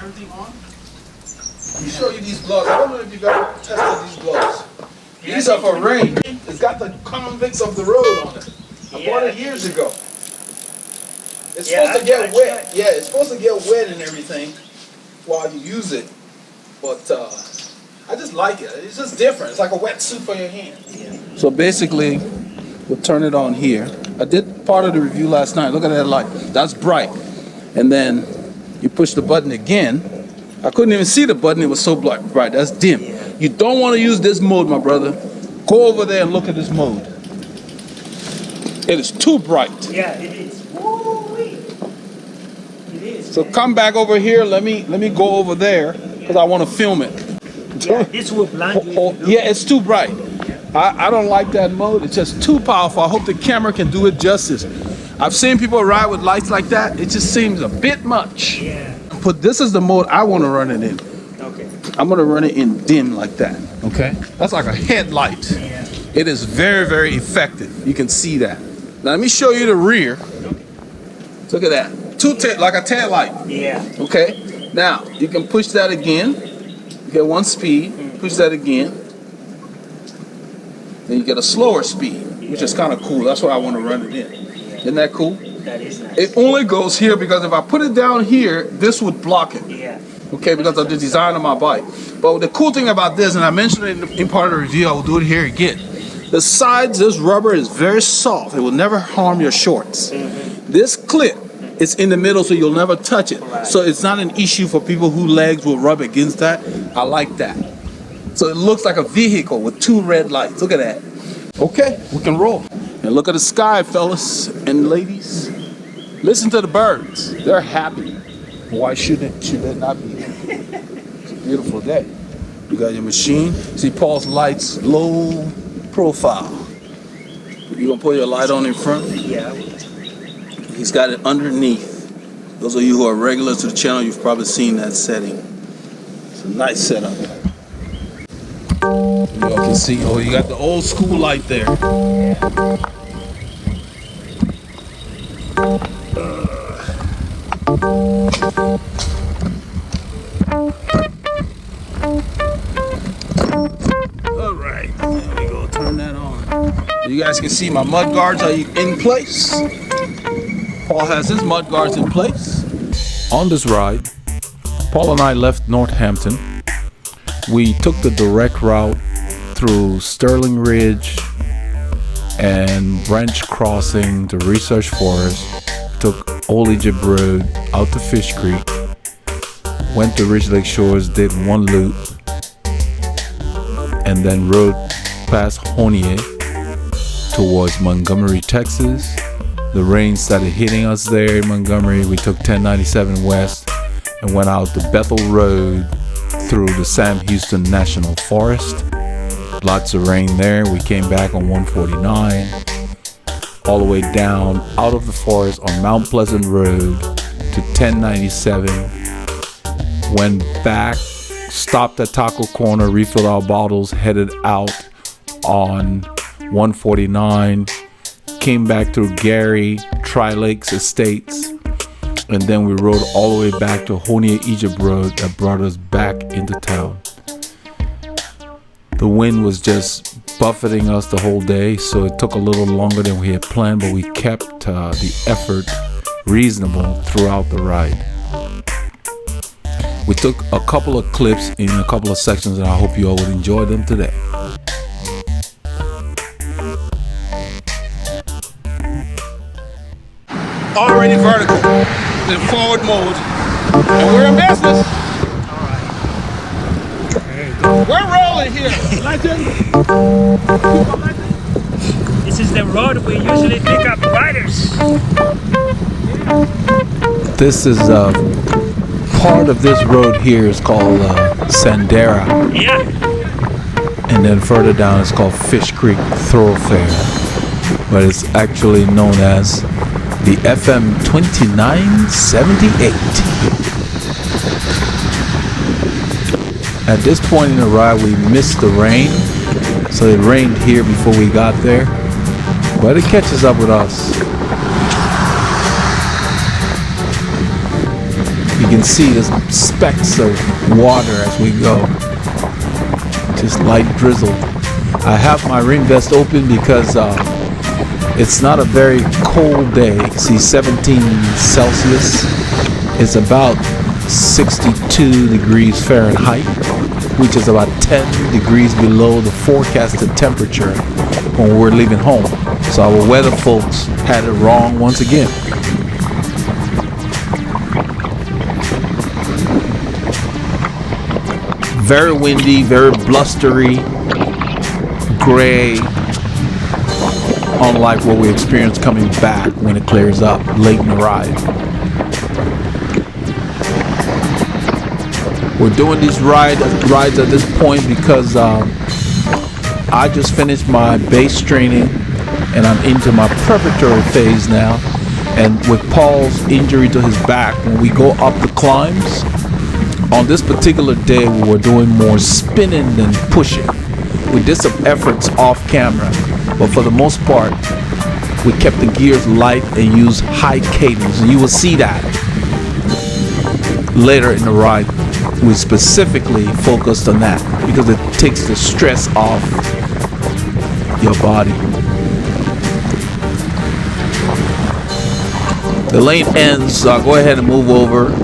everything on. Let me show you these gloves. I don't know if you got tested these gloves. These are for rain. It's got the convicts of the road on it. I bought it years ago. It's supposed to get wet. Yeah, it's supposed to get wet and everything while you use it. But I just like it. It's just different. It's like a wetsuit for your hands. So basically, we'll turn it on here. I did part of the review last night. Look at that light. That's bright. And then you push the button again. I couldn't even see the button. It was so bright. That's dim. You don't want to use this mode, my brother. Go over there and look at this mode. It is too bright. Yeah, it is. Woo-wee. It is. So come back over here. Let me go over there because I want to film it. Yeah, this will blind you. Yeah, it's too bright. I don't like that mode. It's just too powerful. I hope the camera can do it justice. I've seen people ride with lights like that. It just seems a bit much. Yeah. But this is the mode I want to run it in. Okay. I'm going to run it in dim like that. Okay? That's like a headlight. Yeah. It is very, very effective. You can see that. Now let me show you the rear. Look at that. Like a tail light. Yeah. Okay? Now, you can push that again. You get one speed. Push that again. Then you get a slower speed, which is kind of cool. That's why I want to run it in. Isn't that cool? That is nice. It only goes here because if I put it down here, this would block it. Yeah. Okay, because of the design of my bike. But the cool thing about this, and I mentioned it in part of the review, I will do it here again. The sides, this rubber is very soft. It will never harm your shorts. This clip is in the middle, so you'll never touch it. So it's not an issue for people whose legs will rub against that. I like that. So it looks like a vehicle with two red lights. Look at that. Okay, we can roll. And look at the sky, fellas and ladies. Listen to the birds. They're happy. Why should they not be? It's a beautiful day. You got your machine. See Paul's lights, low profile. You gonna put your light on in front? Yeah. He's got it underneath. Those of you who are regulars to the channel, you've probably seen that setting. It's a nice setup. You all can see, oh, you got the old school light there. All right, there we go, turn that on. You guys can see my mud guards are in place. Paul has his mud guards in place. On this ride, Paul and I left Northampton. We took the direct route through Sterling Ridge and Branch Crossing to Research Forest, took Old Egypt Road out to Fishcreek, went to RidgeLake Shores, did one loop, and then rode past Honia towards Montgomery, Texas. The rain started hitting us there in Montgomery. We took 1097 West and went out to Bethel Road through the Sam Houston National Forest. Lots of rain there. We came back on 149 all the way down out of the forest on Mount Pleasant Road to 1097. Went back, stopped at Taco Corner, refilled our bottles, headed out on 149, came back through Gary, Tri-Lakes Estates, and then we rode all the way back to Honia Egypt Road that brought us back into town. The wind was just buffeting us the whole day, so it took a little longer than we had planned, but we kept the effort reasonable throughout the ride. We took a couple of clips in a couple of sections, and I hope you all would enjoy them today. Already vertical, in forward mode, and we're in business. We're rolling here. This is the road we usually pick up riders. This is part of this road here is called Sandera. Yeah. And then further down it's called Fishcreek Thoroughfare. But it's actually known as the FM 2978. At this point in the ride, we missed the rain, so it rained here before we got there, but it catches up with us. You can see the specks of water as we go. Just light drizzle. I have my rain vest open because it's not a very cold day. You can see 17 Celsius. It's about 62 degrees Fahrenheit, which is about 10 degrees below the forecasted temperature when we're leaving home. So our weather folks had it wrong once again. Very windy, very blustery, gray, unlike what we experienced coming back when it clears up late in the ride. We're doing these rides at this point because I just finished my base training and I'm into my preparatory phase now. And with Paul's injury to his back, when we go up the climbs, on this particular day we were doing more spinning than pushing. We did some efforts off camera, but for the most part we kept the gears light and used high cadence, and you will see that later in the ride. We specifically focused on that because it takes the stress off your body. The lane ends, so I'll go ahead and move over.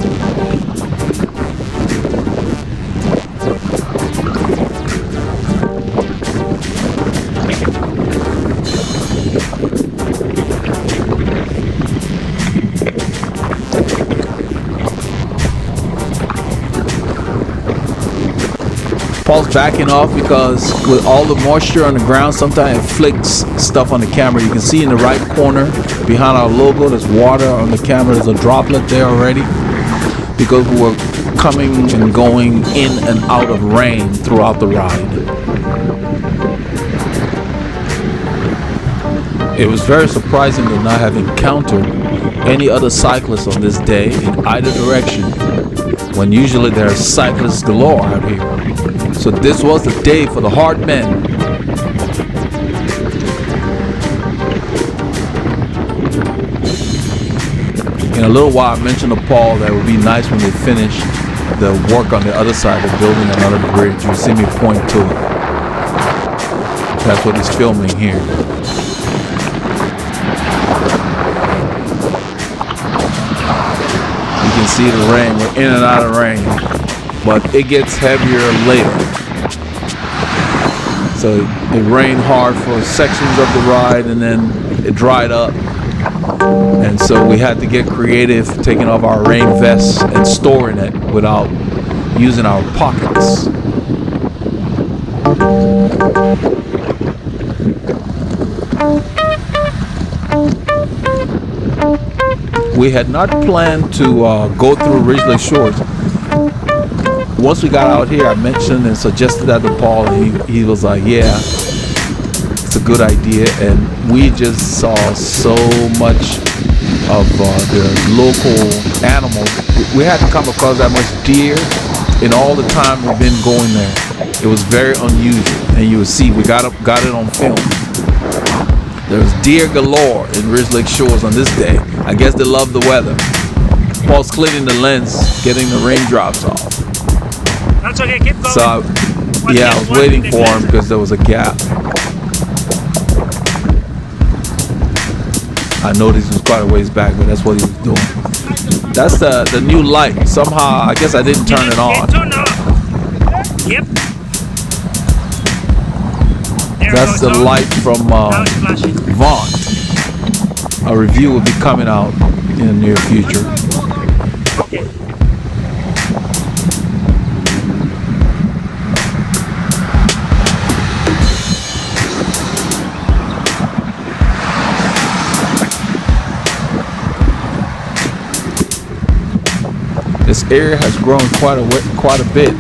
Paul's backing off because with all the moisture on the ground, sometimes it flicks stuff on the camera. You can see in the right corner behind our logo, there's water on the camera. There's a droplet there already because we were coming and going in and out of rain throughout the ride. It was very surprising to not have encountered any other cyclists on this day in either direction, when usually there are cyclists galore out here. So this was the day for the hard men. In a little while, I mentioned to Paul that it would be nice when they finish the work on the other side of building another bridge. You'll see me point to it. That's what he's filming here. You can see the rain. We're in and out of rain, but it gets heavier later. So it rained hard for sections of the ride and then it dried up. And so we had to get creative, taking off our rain vests and storing it without using our pockets. We had not planned to go through RidgeLake Shores. Once we got out here, I mentioned and suggested that to Paul, and he was like, yeah, it's a good idea. And we just saw so much of the local animals. We hadn't come across that much deer in all the time we've been going there. It was very unusual, and you will see we got it on film. There's deer galore in RidgeLake Shores on this day. I guess they love the weather. Paul's cleaning the lens, getting the raindrops off. That's okay, keep going. So, I was waiting for him because there was a gap. I noticed he was quite a ways back, but that's what he was doing. That's the new light. Somehow, I guess I didn't turn it on. Yep. That's the light from Vaughn. A review will be coming out in the near future. Okay. This area has grown quite a bit.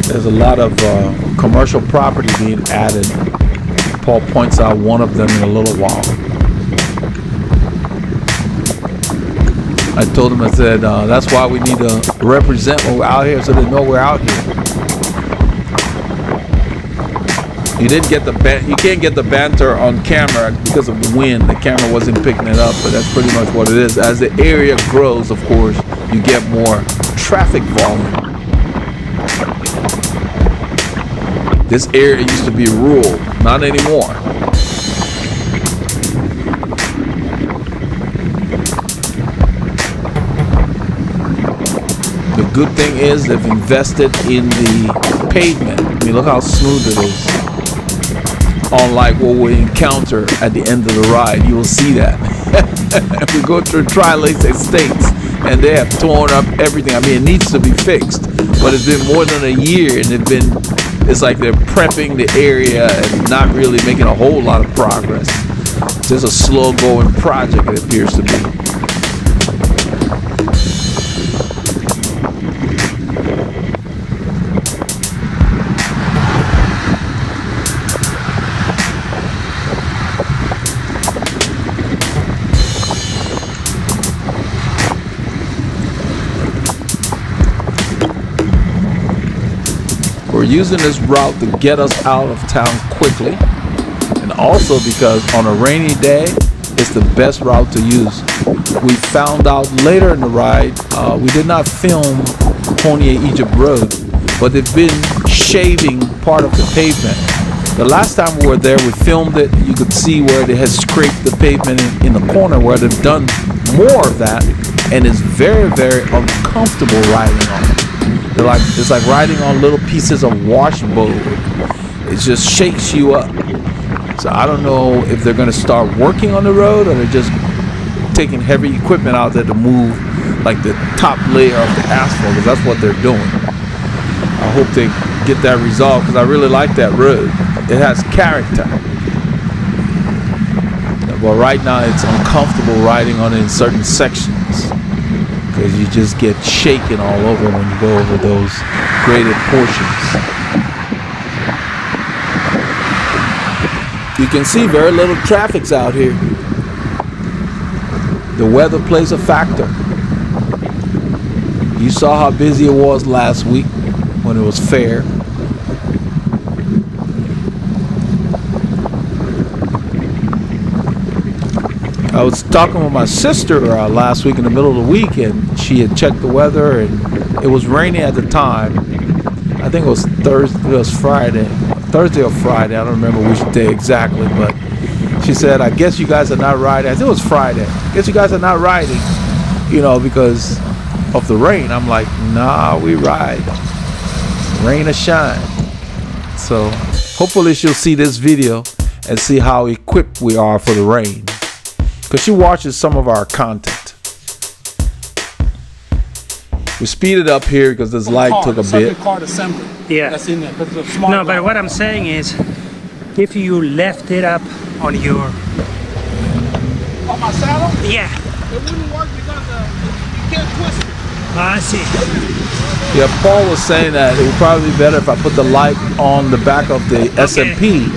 There's a lot of commercial property being added. Paul points out one of them in a little while. I told him, I said, that's why we need to represent when we're out here so they know we're out here. You didn't get the you can't get the banter on camera because of the wind. The camera wasn't picking it up, but that's pretty much what it is. As the area grows, of course, you get more traffic volume. This area used to be rural, not anymore. The good thing is they've invested in the pavement. I mean, look how smooth it is. Unlike what we encounter at the end of the ride, you will see that. We go through Tri-Lakes Estates, and they have torn up everything. I mean, it needs to be fixed, but it's been more than a year, and it's like they're prepping the area and not really making a whole lot of progress. It's just a slow-going project, it appears to be. We're using this route to get us out of town quickly, and also because on a rainy day, it's the best route to use. We found out later in the ride, we did not film Honea Egypt Road, but they've been shaving part of the pavement. The last time we were there, we filmed it. You could see where they had scraped the pavement in the corner, where they've done more of that, and it's very, very uncomfortable riding on it. It's like riding on little pieces of washboard. It just shakes you up. So I don't know if they're going to start working on the road, or they're just taking heavy equipment out there to move like the top layer of the asphalt, because that's what they're doing. I hope they get that resolved, because I really like that road. It has character. But right now it's uncomfortable riding on it in certain sections, because you just get shaken all over when you go over those graded portions. You can see very little traffic's out here. The weather plays a factor. You saw how busy it was last week when it was fair. I was talking with my sister last week in the middle of the week, and she had checked the weather, and it was raining at the time. I think it was Thursday or Friday. I don't remember which day exactly, but she said, I guess you guys are not riding. I think it was Friday. I guess you guys are not riding, because of the rain. I'm like, nah, we ride. Rain or shine. So hopefully she'll see this video and see how equipped we are for the rain, because she watches some of our content. We speeded up here because this light took a bit. Card assembly. Yeah. That's in there. That's a smart No, but what I'm saying is, if you left it up on your... On my saddle? Yeah. It wouldn't work because you can't twist it. I see. Yeah, Paul was saying that it would probably be better if I put the light on the back of the SMP.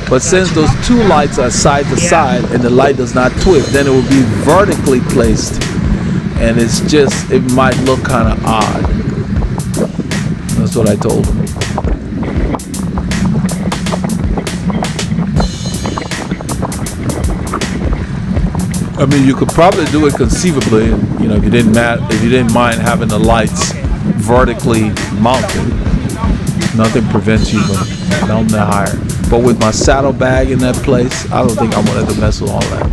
But since those two lights are side to side and the light does not twist, then it will be vertically placed. And it might look kind of odd. That's what I told him. I mean, you could probably do it conceivably, if you didn't mind having the lights vertically mounted. Nothing prevents you from mounting that higher. But with my saddlebag in that place, I don't think I'm gonna have to mess with all that.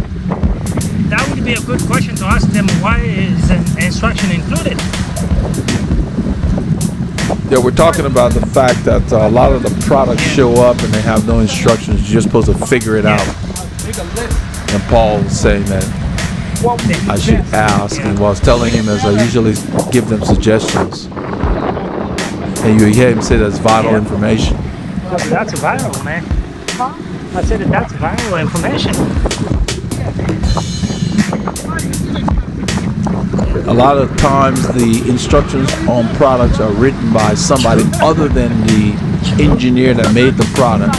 That would be a good question to ask them. Why is an instruction included? Yeah, we're talking about the fact that a lot of the products show up and they have no instructions. You're just supposed to figure it out. And Paul was saying that I should ask, and I was telling him, as I usually give them suggestions, and you hear him say that's vital information. That's vital, man. I said that's vital information. A lot of times the instructions on products are written by somebody other than the engineer that made the product.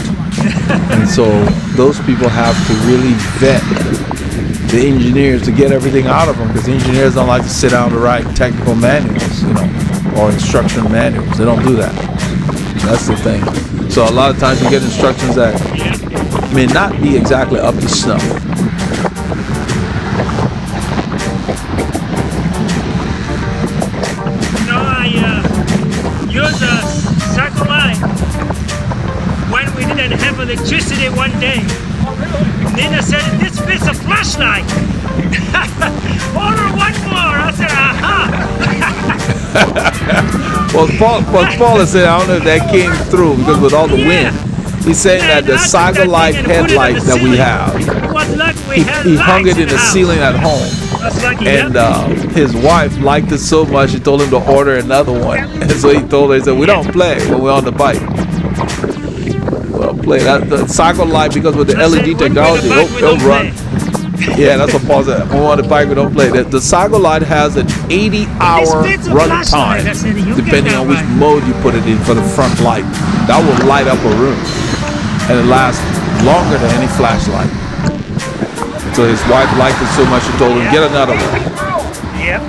And so those people have to really vet the engineers to get everything out of them, because engineers don't like to sit down to write technical manuals, or instruction manuals. They don't do that. That's the thing. So a lot of times you get instructions that may not be exactly up to snuff. No, I used a cycle line when we didn't have electricity one day. Nina said, this fits a flashlight. Order one more. I said, aha. Well, Paul is saying, I don't know if that came through because with all the wind. He's saying that the cycle light headlight that we have, he hung it in the ceiling at home. And his wife liked it so much, she told him to order another one. And so he told her, he said, we don't play when we're on the bike. Well, play that the cycle light, because with the LED technology, it'll run. Yeah, that's what Paul said. When we're on the bike, we don't play. The cycle light has an 80-hour run time, depending on which mode you put it in for the front light. That will light up a room. And it lasts longer than any flashlight. So his wife liked it so much, she told him, get another one. Yep.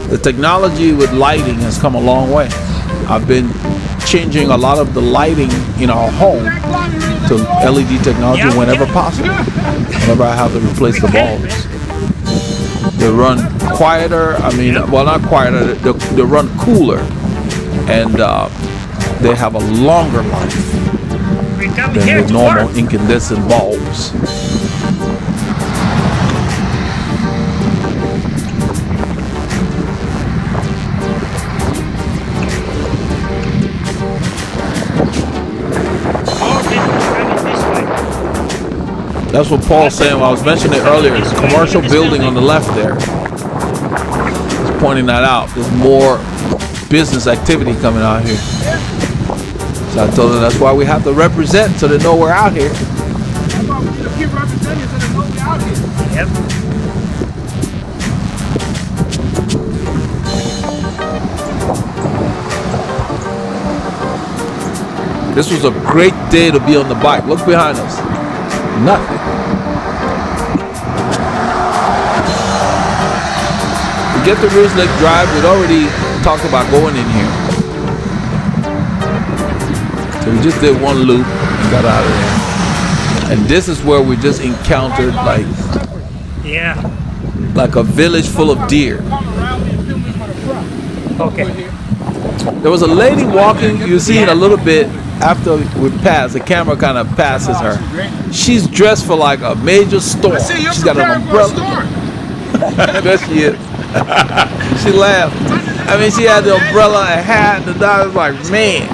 The technology with lighting has come a long way. I've been changing a lot of the lighting in our home to LED technology whenever possible. Whenever I have to replace the bulbs. They run quieter, well, not quieter, they run cooler. And they have a longer life than the normal incandescent bulbs. That's what Paul's saying. I was mentioning it earlier. It's a commercial building on the left there. He's pointing that out. There's more business activity coming out here. So I told them that's why we have to represent, so they know we're out here. Yep. This was a great day to be on the bike. Look behind us. Nothing. To get to RidgeLake Drive, we'd already talked about going in here. So we just did one loop and got out of there. And this is where we just encountered like a village full of deer. Okay. There was a lady walking, you see in a little bit after we passed, the camera kind of passes her. She's dressed for like a major storm. She's got an umbrella. There she is. She laughed. I mean, she had the umbrella, a hat, and the dog was like, man,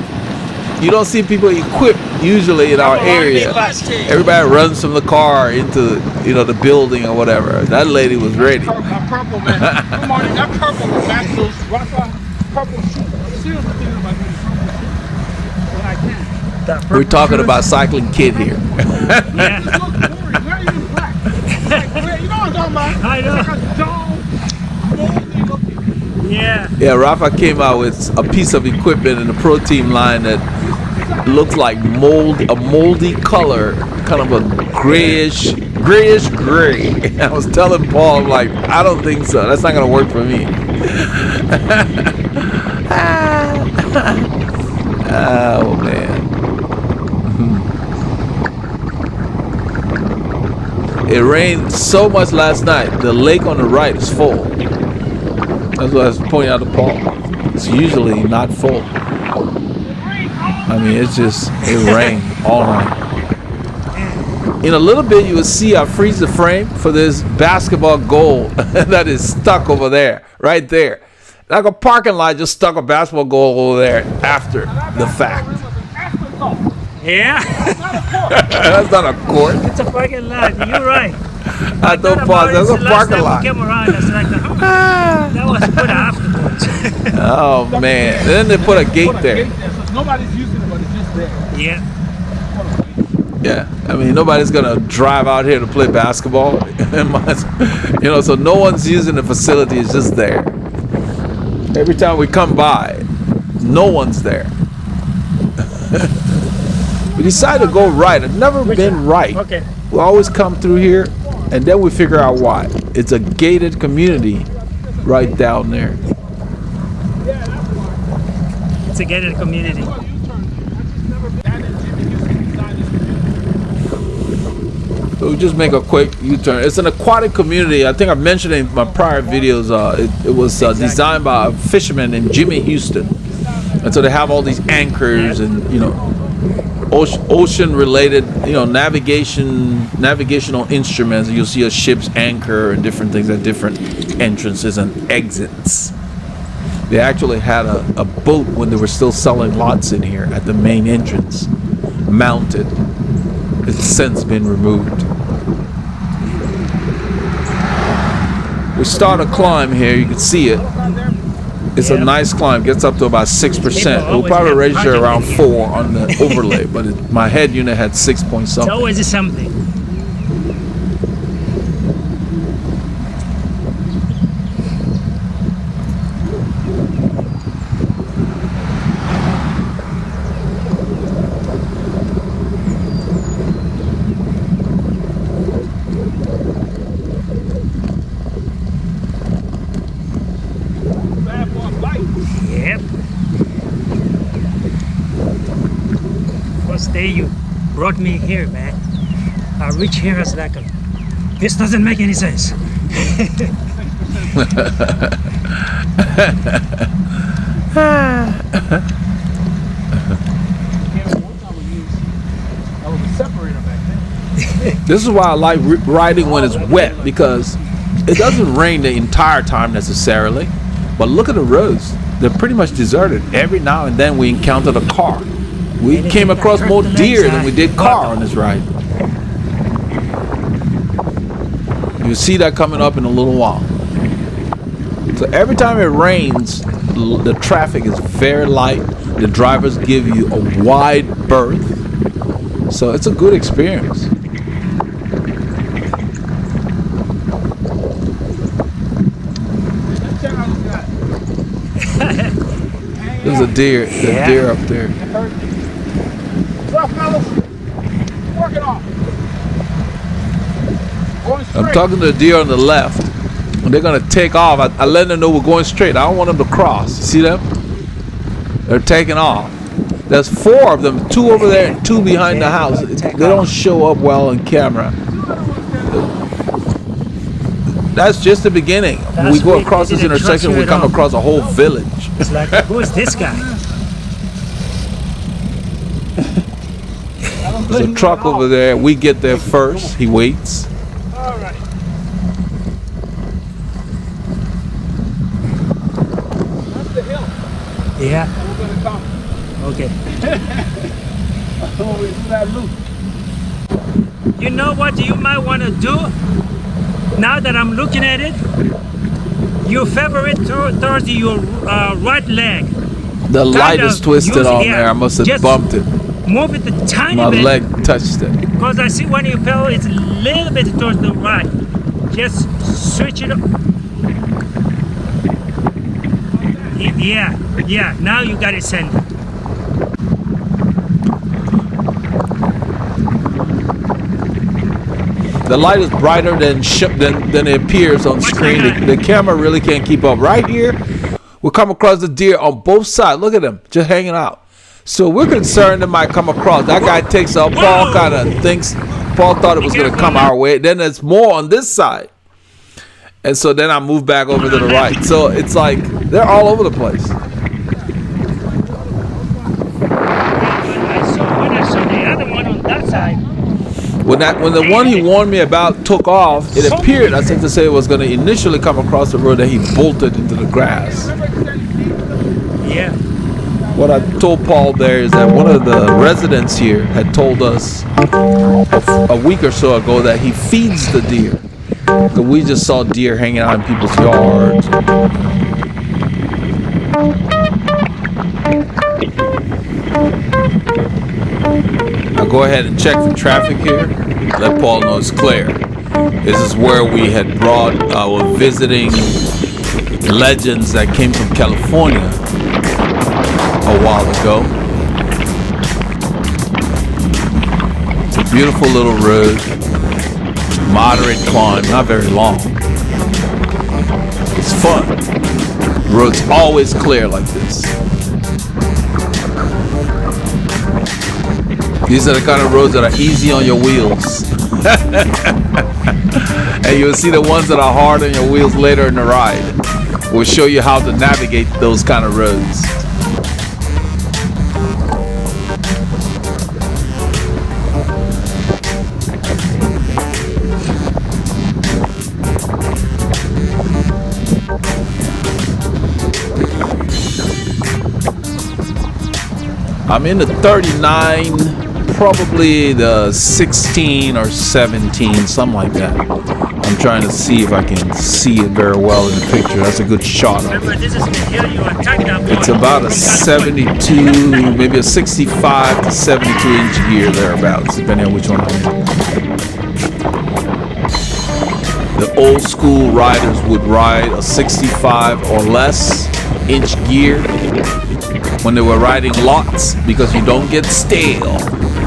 you don't see people equipped usually in our area. Everybody runs from the car into, the building or whatever. That lady was ready. That purple, man. Come on, that purple match those purple shoes. Seriously thinking about getting when I can. We're talking about Cycling Kid here. Yeah. Where you black? You know what I'm talking about? I know. Yeah, Rafa came out with a piece of equipment in the Pro Team line that looks like a moldy color, kind of a grayish gray. I was telling Paul, I'm like, I don't think so. That's not gonna work for me. Oh man. It rained so much last night. The lake on the right is full. That's what I was pointing out to Paul. It's usually not full. I mean, it rained all night. In a little bit, you will see I freeze the frame for this basketball goal that is stuck over there, right there. Like a parking lot just stuck a basketball goal over there after the fact. Yeah. That's not a court. It's a parking lot. You're right. I don't pause. That's a parking lot. Came around, it's like, that was put afterwards. Oh man! And then they put a gate there. Nobody's using it, but it's just there. Yeah. Yeah, I mean nobody's gonna drive out here to play basketball, so no one's using the facility. It's just there. Every time we come by, no one's there. We decided to go right. I've never been right. Okay. We always come through here, and then we figure out why. It's a gated community right down there. It's a gated community. So we just make a quick U-turn. It's an aquatic community. I think I mentioned in my prior videos. It was designed by a fisherman named Jimmy Houston, and so they have all these anchors and ocean-related navigational instruments. You'll see a ship's anchor and different things at different entrances and exits. They actually had a boat when they were still selling lots in here at the main entrance, mounted. It's since been removed. We start a climb here. You can see it. It's a nice climb. Gets up to about 6%. We'll probably register around 4 on the overlay, but my head unit had 6 point something. It's always something. You brought me here, man. I reach here as like this doesn't make any sense. This is why I like riding when it's wet, because it doesn't rain the entire time necessarily, but look at the roads. They're pretty much deserted. Every now and then we encountered a car. We came across more deer than we did car on this ride. You'll see that coming up in a little while. So every time it rains, the traffic is very light. The drivers give you a wide berth. So it's a good experience. There's a deer. There's a deer up there. I'm talking to the deer on the left. And they're gonna take off. I let them know we're going straight. I don't want them to cross. You see them? They're taking off. There's 4 of them, 2 over there and 2 behind the house. They don't show up well on camera. That's just the beginning. When we go across this intersection, we come across a whole village. It's like, who is this guy? There's a truck over there. We get there first. He waits. All right. That's the hill. Yeah. We're going to come. Okay. Oh, we do that loop. You know what you might want to do? Now that I'm looking at it, you favor it towards your right leg. The light is twisted on there. I must have bumped it. Move it a tiny bit. My leg touched it. Because I see when you pedal, it's a little bit towards the right. Just switch it up. Yeah. Now you got it centered. The light is brighter than it appears on screen. The camera really can't keep up. Right here, we'll come across the deer on both sides. Look at them, just hanging out. So we're concerned it might come across. That guy takes off. Paul kind of thinks, Paul thought it was going to come our way. Then there's more on this side. And so then I move back over to the right. So it's like they're all over the place. When I saw the other one on that side. When the one he warned me about took off, it appeared, I think to say, it was going to initially come across the road, that he bolted into the grass. Yeah. What I told Paul there is that one of the residents here had told us a week or so ago that he feeds the deer. So we just saw deer hanging out in people's yards. I'll go ahead and check for traffic here. Let Paul know it's clear. This is where we had brought our visiting legends that came from California a while ago. It's a beautiful little road, moderate climb, not very long. It's fun. The road's always clear like this. These are the kind of roads that are easy on your wheels. And you'll see the ones that are hard on your wheels later in the ride. We'll show you how to navigate those kind of roads. I'm in the 39, probably the 16 or 17, something like that. I'm trying to see if I can see it very well in the picture. That's a good shot of Remember, it. this is the hill you attacked that boy. It's about a 72, maybe a 65 to 72 inch gear thereabouts, depending on which one I'm in. The old school riders would ride a 65 or less inch gear when they were riding lots, because you don't get stale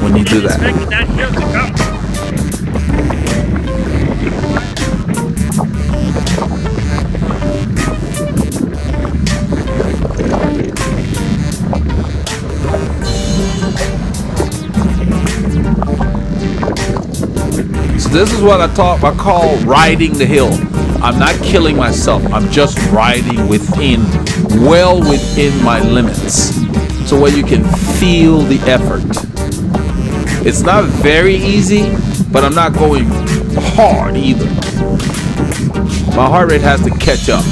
when you do that. Expected that hill to come. So this is what I call riding the hill. I'm not killing myself. I'm just riding well within my limits. So where you can feel the effort. It's not very easy, but I'm not going hard either. My heart rate has to catch up.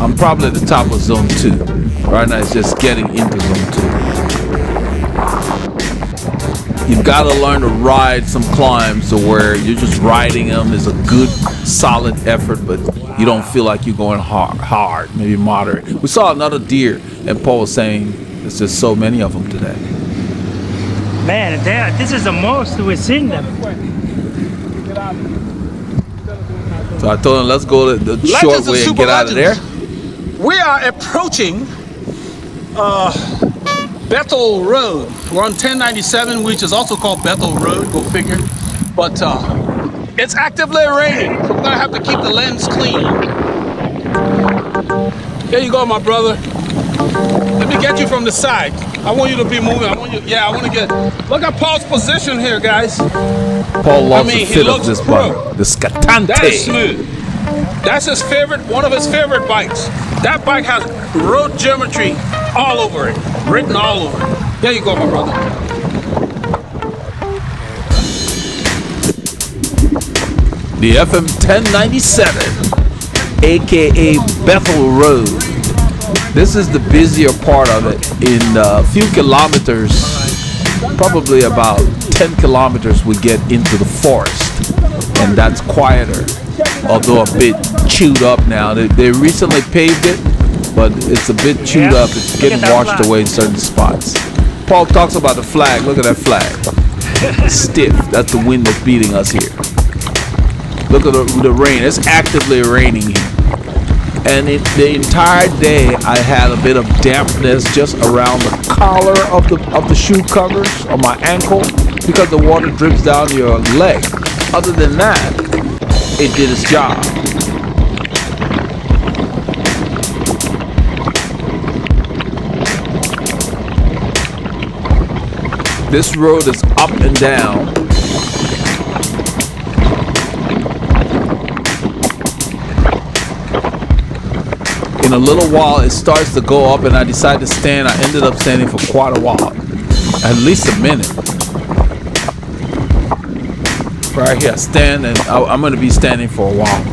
I'm probably at the top of zone 2. Right now it's just getting into zone 2. You've got to learn to ride some climbs to where you're just riding them is a good, solid effort, but you don't feel like you're going hard, maybe moderate. We saw another deer, and Paul was saying there's just so many of them today. Man, this is the most we've seen them. So I told him, let's go the short way and get out of there. We are approaching Bethel Road. We're on 1097, which is also called Bethel Road, go figure. But it's actively raining, so we're gonna have to keep the lens clean. There you go, my brother. Let me get you from the side. I want you to be moving. I want to get. Look at Paul's position here, guys. Paul loves the fit of this bike, the Scatante. That's smooth. That's his favorite, one of his favorite bikes. That bike has road geometry all over it, written all over it. There you go, my brother. The FM 1097, aka Bethel Road. This is the busier part of it. In a few kilometers, probably about 10 kilometers, we get into the forest, and that's quieter, although a bit chewed up now. They recently paved it, but it's a bit chewed up. It's getting washed away in certain spots. Paul talks about the flag. Look at that flag. Stiff. That's the wind that's beating us here. Look at the rain. It's actively raining here. And the entire day I had a bit of dampness just around the collar of the shoe covers on my ankle, because the water drips down your leg. Other than that, it did its job. This road is up and down. In a little while, it starts to go up, and I decided to stand. I ended up standing for quite a while, at least a minute. Right here, I stand, and I'm going to be standing for a while.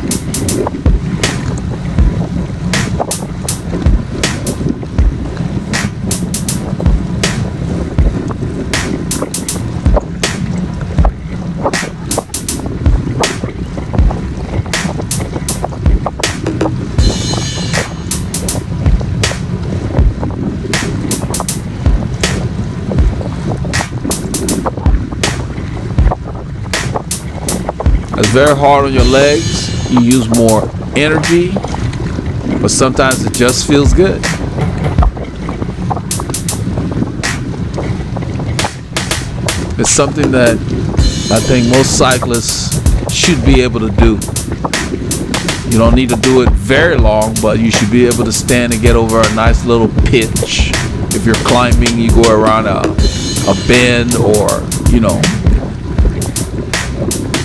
It's very hard on your legs. You use more energy, but sometimes it just feels good. It's something that I think most cyclists should be able to do. You don't need to do it very long, but you should be able to stand and get over a nice little pitch. If you're climbing, you go around a a bend, or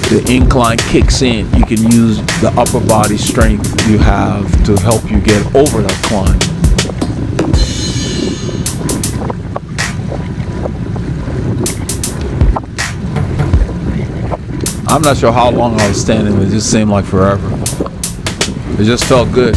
the incline kicks in, you can use the upper body strength you have to help you get over that climb. I'm not sure how long I was standing, but it just seemed like forever. It just felt good.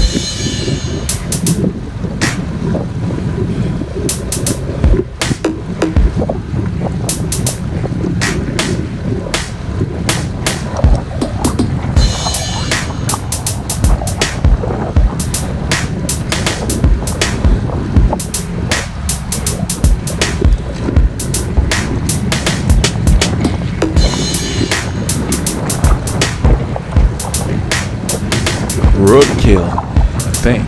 Roadkill, I think.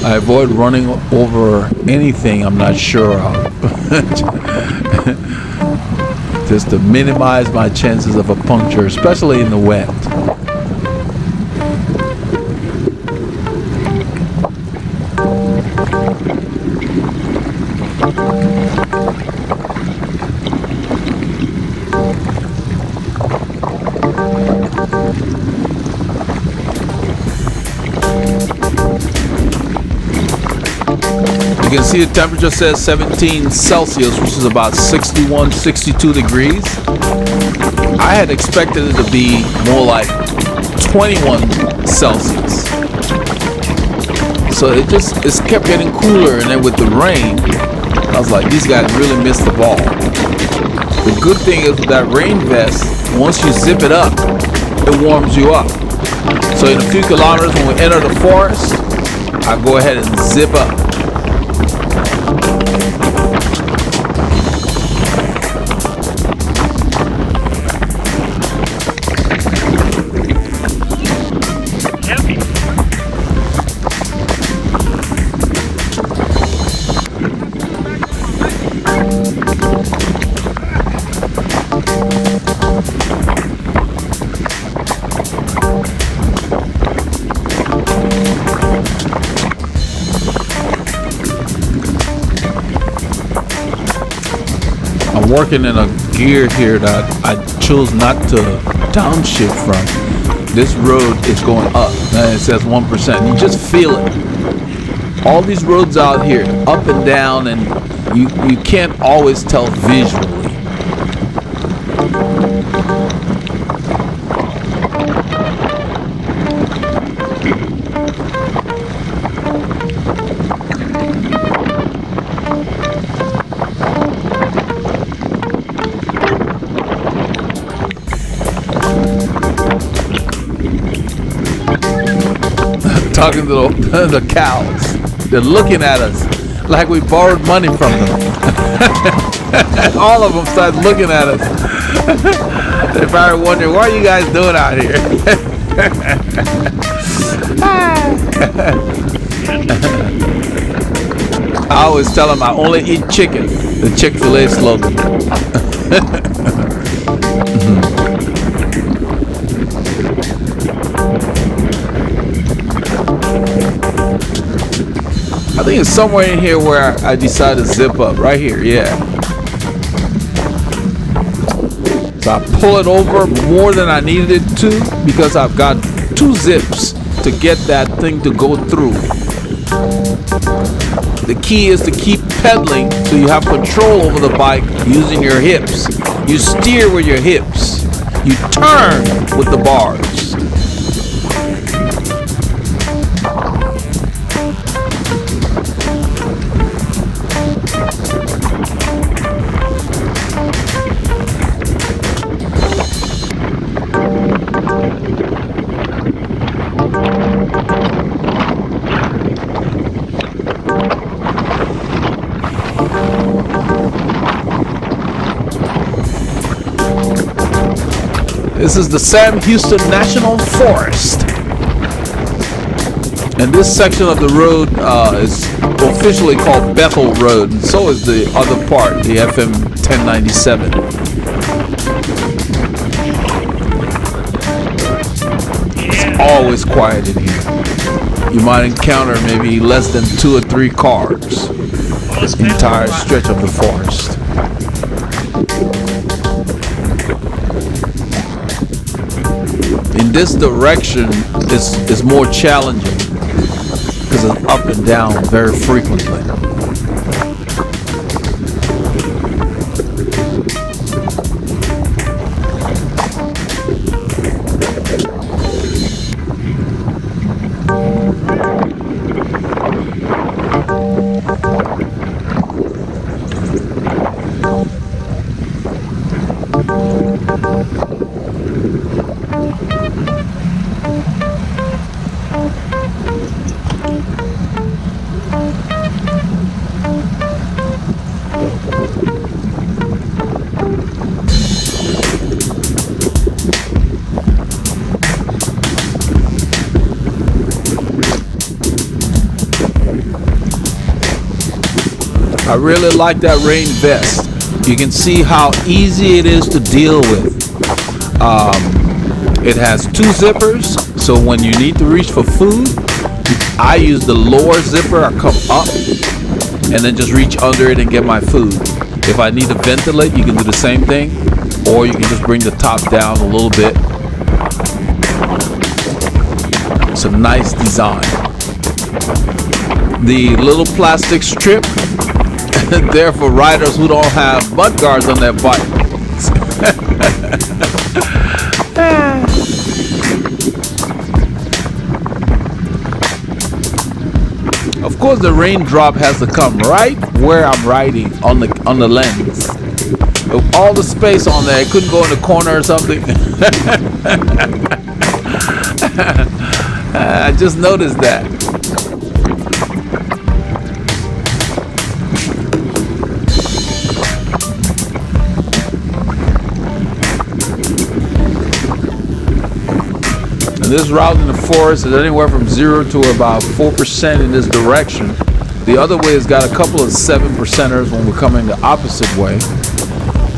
I avoid running over anything I'm not sure of. Just to minimize my chances of a puncture, especially in the wet. You can see the temperature says 17 Celsius, which is about 61, 62 degrees. I had expected it to be more like 21 Celsius. So it kept getting cooler, and then with the rain, I was like, these guys really missed the ball. The good thing is with that rain vest, once you zip it up, it warms you up. So in a few kilometers when we enter the forest, I go ahead and zip up. I'm working in a gear here that I chose not to downshift from. This road is going up, and it says 1%. You just feel it. All these roads out here, up and down, and you can't always tell visually. Talking to the cows. They're looking at us like we borrowed money from them. All of them start looking at us. They're probably wondering, what are you guys doing out here? I always tell them I only eat chicken. The Chick-fil-A slogan. I think it's somewhere in here where I decided to zip up. Right here, yeah. So I pull it over more than I needed it to because I've got 2 zips to get that thing to go through. The key is to keep pedaling so you have control over the bike using your hips. You steer with your hips. You turn with the bars. This is the Sam Houston National Forest. And this section of the road is officially called Bethel Rd, and so is the other part, the FM 1097. It's always quiet in here. you might encounter maybe less than 2 or 3 cars. The entire stretch of the forest. In this direction, it's more challenging because it's up and down very frequently. I really like that rain vest. You can see how easy it is to deal with. It has 2 zippers, so when you need to reach for food, I use the lower zipper. I come up and then just reach under it and get my food. If I need to ventilate, you can do the same thing, or you can just bring the top down a little bit. It's a nice design. The little plastic strip, there for riders who don't have mud guards on their bike. Of course, the raindrop has to come right where I'm riding on the lens. With all the space on there, it couldn't go in the corner or something. I just noticed that. This route in the forest is anywhere from 0 to about 4% in this direction. The other way has got a couple of 7%ers when we're coming the opposite way.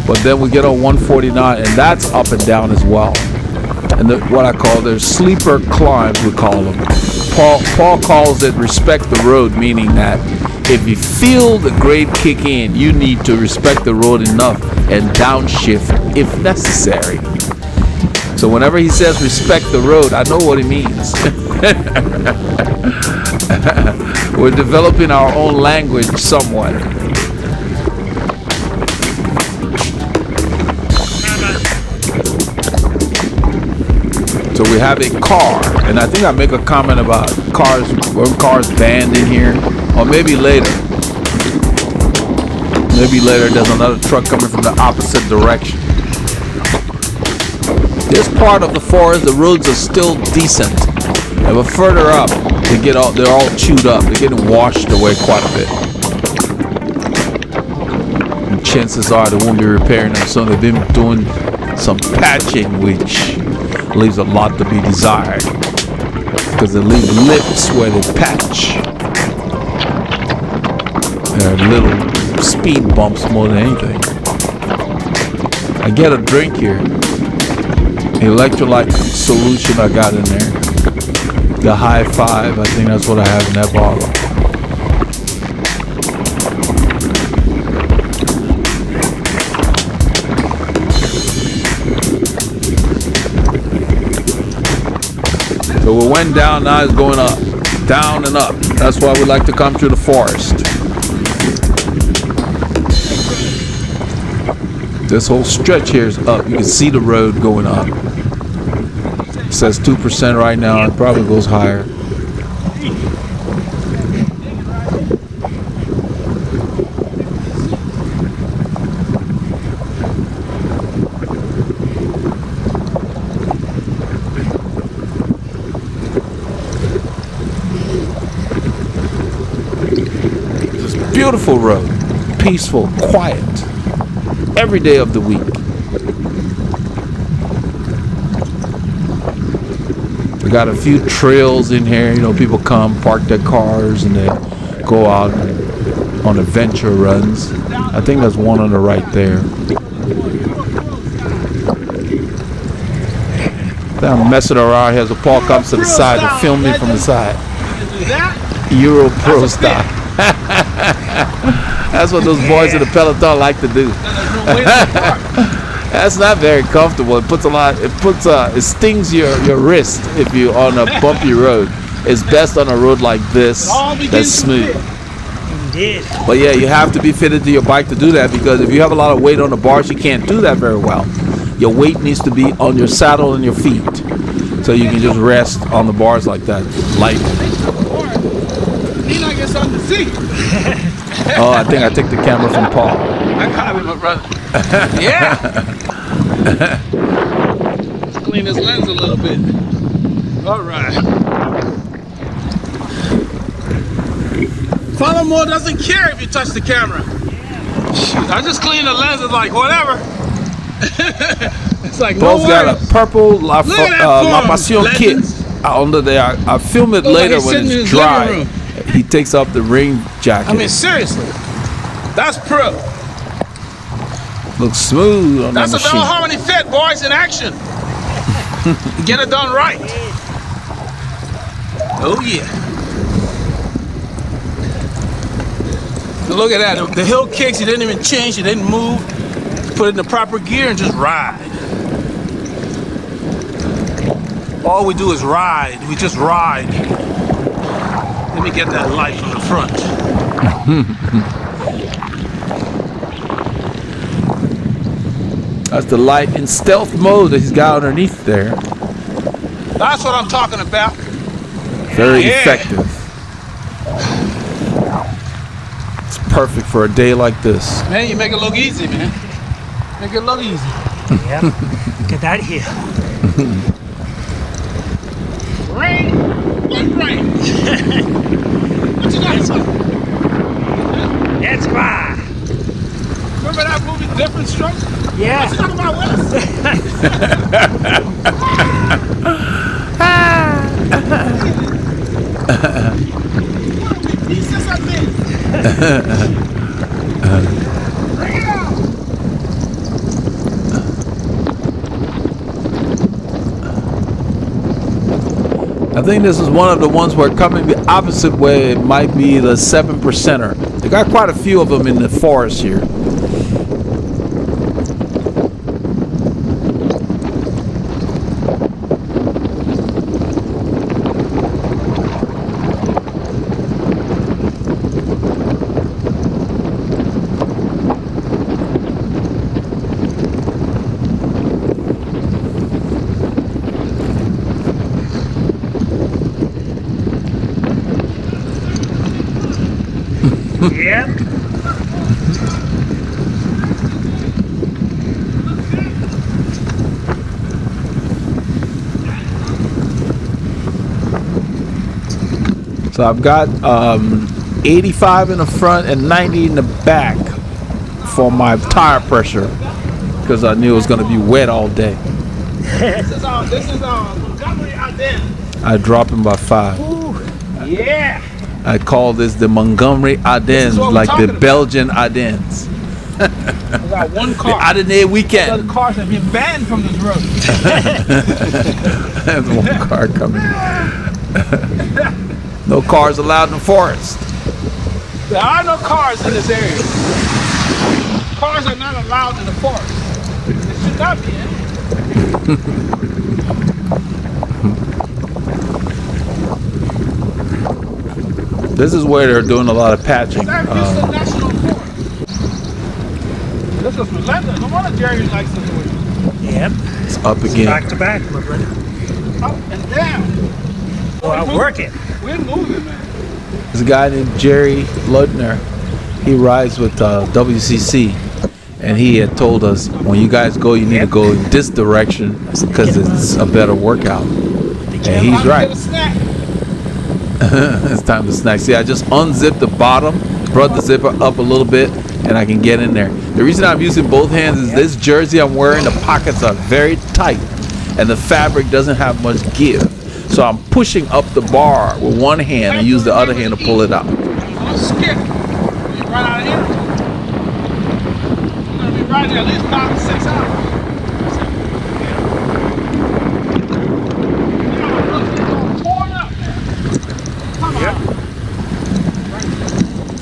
But then we get on 149, and that's up and down as well. And what I call their sleeper climbs, we call them. Paul calls it respect the road, meaning that if you feel the grade kick in, you need to respect the road enough and downshift if necessary. So whenever he says respect the road, I know what he means. We're developing our own language somewhat. So we have a car, and I think I make a comment about cars banned in here, or maybe later. Maybe later there's another truck coming from the opposite direction. This part of the forest, the roads are still decent, but further up, they're all chewed up. They're getting washed away quite a bit. And chances are they won't be repairing them soon. They've been doing some patching, which leaves a lot to be desired, because they leave lips where they patch. They're little speed bumps more than anything. I get a drink here. Electrolyte solution I got in there. The high 5, I think that's what I have in that bottle. So we went down, now it's going up. Down and up. That's why we like to come through the forest. This whole stretch here is up. You can see the road going up. It says 2% right now. It probably goes higher. It's a beautiful road. Peaceful, quiet. Every day of the week. We got a few trails in here. You know, people come, park their cars, and they go out on adventure runs. I think there's one on the right there. I'm messing around here, so Paul comes to the side and film me from the side. that? Euro Pro That's a style. That's what those boys in the peloton like to do. There's no weight on the bar. That's not very comfortable. It puts a lot. It stings your wrist if you're on a bumpy road. It's best on a road like this that's smooth. Indeed. But yeah, you have to be fitted to your bike to do that, because if you have a lot of weight on the bars, you can't do that very well. Your weight needs to be on your saddle and your feet, so you can just rest on the bars like that, light. He not get something to see. Oh, I think I took the camera from Paul. I got it, my brother. Yeah. Let's clean this lens a little bit. All right. Follow More doesn't care if you touch the camera. Shoot, I just clean the lens. It's like whatever. It's like Paul's no got worries. a purple La Look at that Passion form, kit legends. under there. I film it Looks like later he's when sitting in it's his living dry. room. He takes off the rain jacket. I mean, seriously. That's pro. Looks smooth on That's that a machine. Veloharmony fit, boys, in action. Get it done right. Oh, yeah. Look at that. The hill kicks, you didn't even change, you didn't move. Put it in the proper gear and just ride. All we do is ride. We just ride. Let me get that light from the front. That's the light in stealth mode that he's got underneath there. That's what I'm talking about. Very Yeah. effective. It's perfect for a day like this. Man, you make it look easy, man. Make it look easy. Yep. Look at that here. Rain, like rain. What you got? That's why. Remember that movie, Different Strokes? Yeah. What you talking about, Willis? He said something. Bring it out. I think this is one of the ones where coming the opposite way, it might be the 7%er. They got quite a few of them in the forest here. Yep. So I've got 85 in the front and 90 in the back for my tire pressure, because I knew it was going to be wet all day. This is Montgomery Ardennes. I drop him by 5. Yeah. I call this the Montgomery Ardennes, what we're like talking the about. Belgian Ardennes. We got one The car. Ardennes Other weekend. cars have been banned from this road. There's one car coming. No cars allowed in the forest. There are no cars in this area. Cars are not allowed in the forest. They should not be in. This is where they're doing a lot of patching. That is the national forest. This is relentless. No wonder Jerry likes this way. Yep. It's up again. Back to back, my brother. Up and down. Well, working. We're moving, man. There's a guy named Jerry Leutner. He rides with WCC, and he had told us, when you guys go, you need to go in this direction because it's a better workout. And he's right. Get a snack. It's time to snack. See, I just unzipped the bottom, brought the zipper up a little bit, and I can get in there. The reason I'm using both hands is this jersey I'm wearing, the pockets are very tight, and the fabric doesn't have much give. So I'm pushing up the bar with one hand and use the other hand to pull it out. I'm scared. We run out of here. We're gonna be riding at least 5 to 6 hours. Torn up, man. Come on.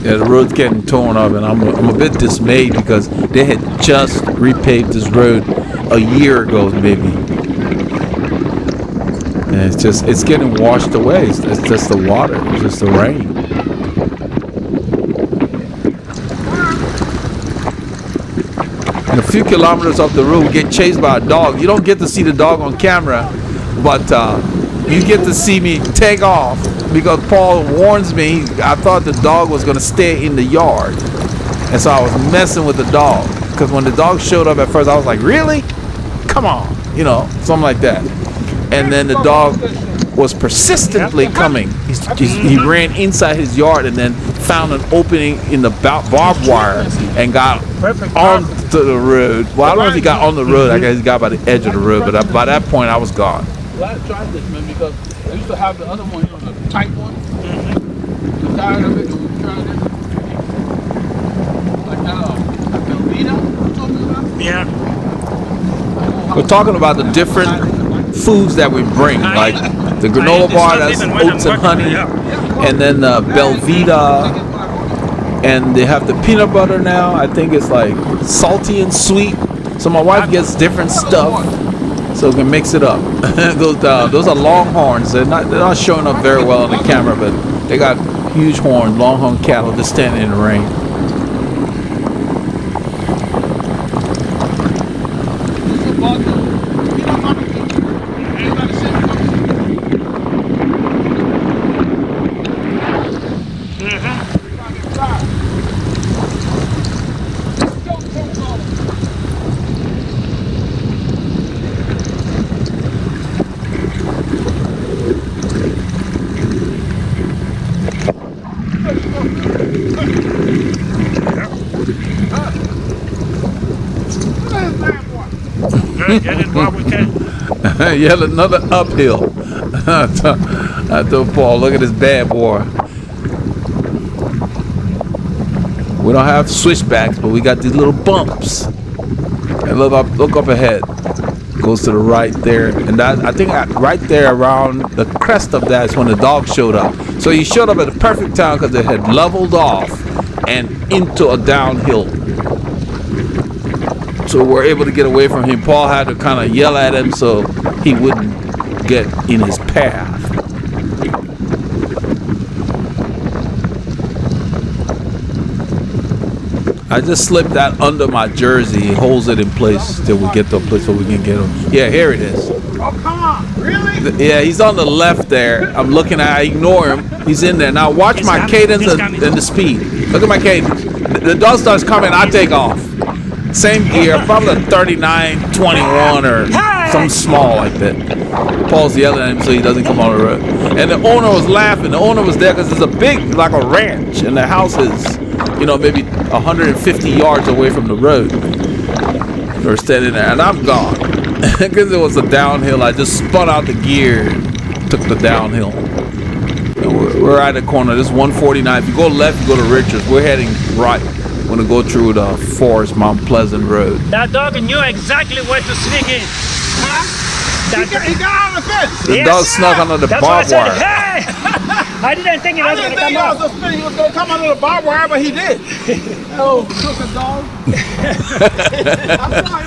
Yeah, the road's getting torn up, and I'm a bit dismayed because they had just repaved this road a year ago, maybe. And it's getting washed away. It's just the water. It's just the rain. And a few kilometers up the road, we get chased by a dog. You don't get to see the dog on camera, but you get to see me take off because Paul warns me. I thought the dog was going to stay in the yard. And so I was messing with the dog. Because when the dog showed up at first, I was like, really? Come on. You know, something like that. And then the dog was persistently coming. He ran inside his yard and then found an opening in the barbed wire and got onto the road. Well, I don't know if he got on the road. I guess he got by the edge of the road. But by that point, I was gone. Glad I tried this, man, because I used to have the other one, you know, the tight one. I'm tired of it, and we tried this. Like that, Velveeta, you talking about? Yeah. We're talking about the different foods that we bring, like the granola bar that's oats and honey, and then the Velveeta, and they have the peanut butter now. I think it's like salty and sweet. So my wife gets different stuff, so we can mix it up. Those are longhorns. They're not showing up very well on the camera, but they got huge horns, longhorn cattle just standing in the rain. Get it while we can. Yell another uphill. I told Paul, look at this bad boy. We don't have switchbacks, but we got these little bumps. And look up ahead. Goes to the right there, and I think right there around the crest of that is when the dog showed up. So he showed up at the perfect time because it had leveled off and into a downhill. So we're able to get away from him. Paul had to kind of yell at him so he wouldn't get in his path. I just slipped that under my jersey. It holds it in place till we get to a place where we can get him. Yeah, here it is. Oh, come on. Really? Yeah, he's on the left there. I'm looking at, I ignore him. He's in there. Now watch my cadence and the speed. Look at my cadence. The dog starts coming, I take off. Same gear, probably a 39-21 or something small like that. Paul's yelling at him so he doesn't come on the road. And the owner was laughing. The owner was there because it's a big, like a ranch, and the house is, you know, maybe 150 yards away from the road. We're standing there, and I'm gone. Because it was a downhill, I just spun out the gear and took the downhill. And we're at the corner. This is 149. If you go left, you go to Richards. We're heading right. We're going to go through the Forest Mount Pleasant Road. That dog knew exactly where to sneak in. He got on the fence. The dog snuck under the barbed wire. Hey! I didn't think he was going to come out. He was going to come under the barbed wire, but he did. Oh, crooked dog. I'm sorry.